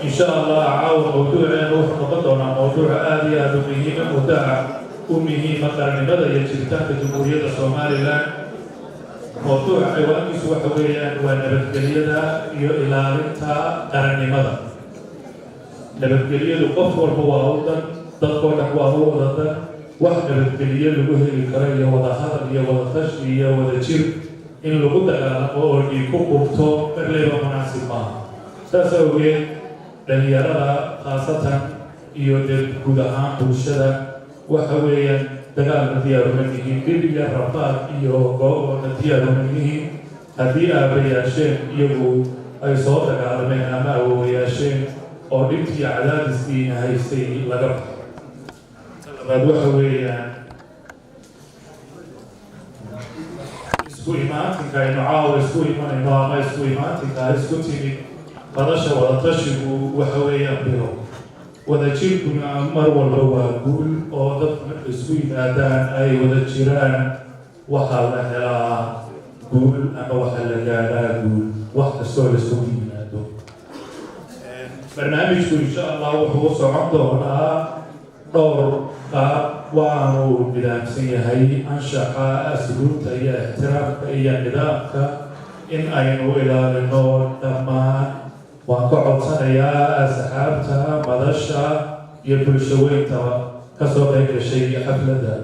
إن شاء الله عاون موضوع روح نقدنا موضوع آدي أدميه مدع أمه مقرن بدأ يجريتان جمهورية الصومالية موضوع حيوان سوى حويا ونبتقلية إلالتها قرن مدى نبتقلية قفور هو أوضا تذكر هو أوضا واحد نبتقلية لقوه الكرية وضا هذا وضا تشرية وضا جير إن لقوه أورجي كوكوبتو مرلبا مناسب معها تسوي dhalinyarada khaasatan iyo guud ahaan bulshada waxa weeyaan dagaalka diyaaruman yihiin dhib iyo rafaad iyo goobo diyaaruman yihiin haddii aabayaasheen iyagu ay soo dagaalameen ama awoowayaasheen oo dhibkii cadaadiskiina haystay laga labaad waxa weeyaan isku imaatinka aynu caawa isku imanayno ama isku imaatinka isku timid قرشة وتشيب وحويا بيرو وذكركنا أمر ولا وأقول أو ضد سوي أدان أي وذكران وحلا قول أما وحلا جالا قول وحد السؤال سوي نادو برنامج إن شاء الله وهو صعدنا دور وانو بدامسية هي أنشأ أسلوب هي احترام هي نظامك إن أينو إلى النور دمان وأنقعد صنايا أصحابتا مدشا يبرشويتا كسوغيك الشيء حفلة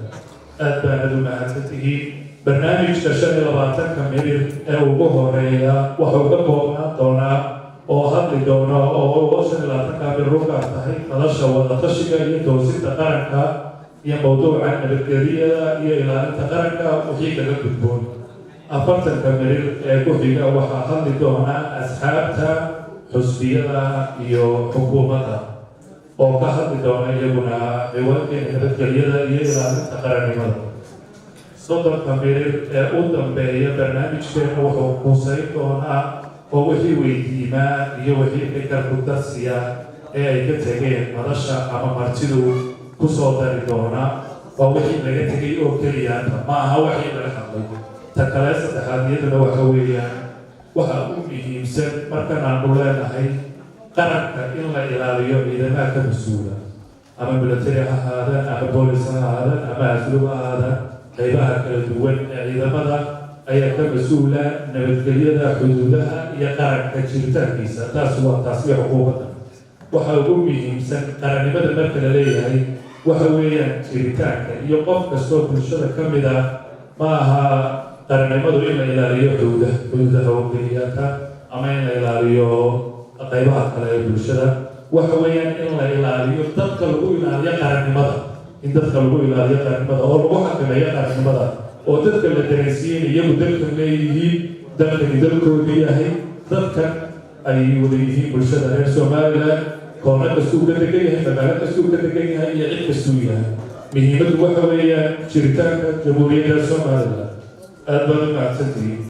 أدبان معاتته برنامج كشان لباتك كمير أو بهوريا وحوقبهم دونا أو هدل دونا أو وشان لباتك بالرقع تحي مدشا ودتشيك يتوسيط تقارنك موضوع عن البكتيريا إلى أن تقارنك وحيك لكتبون أفرتن كمير كوحيك وحا هدل دونا أصحابتا xusbiyada iyo xukuumadda oo ka hadli doona iyaguna ciwaankeena nabadgelyada iyo ilaalinta qarannimada soddonka mirir ee u dambeeya barnaamijkeena wuxuu quusayn doonaa oo wixii weydiimaa iyo wixii fikar ku darsiya ee ay ka tegeen madasha ama martidu ku soo dari doona waa wixii laga tegay oo keliyaanta ma aha wixii laga hadlay ta kale saddexaad iyaduna waxa weeyaan waxa ugu muhiimsan markaan aanu leenahay qaranka in la ilaaliyo ciidamada ka mas-uula ama military ha ahaadaan ama boolis ha ahaadaan ama asluub ha ahaadaan qaybaha kala duwan ee ciidamada ayaa ka mas-uula nabadgelyada xuduudaha iyo qaranka jiritaankiisa taas waa taasbiix xuquuqda waxa ugu muhiimsan qarannimada marka la leeyahay waxa weeyaan jiritaanka iyo qof kastoo bulshada ka mid ah ma aha qarannimadu in la ilaaliyo xuduudaha wakiiliyadka ama in la ilaaliyo qaybaha kale ee bulshada waxa weeyaan in la ilaaliyo dadka lagu ilaaliyo qarannimada in dadka lagu ilaaliyo qarannimada oo lagu xakameeyo qarannimada oo dadka la dareensiiyeen iyagu dalkan leeyihiin dalkani dalkoodii yahay dadkan ay wada yihiin bulshada reer Somaliland koona kastuu ka degan yahay magaalo kastuu ka degan yahay iyo cid kastuu yahay muhiimadu waxa weeyaan jiritaanka jamhuuriyadda Somaliland أدبر مع تدريب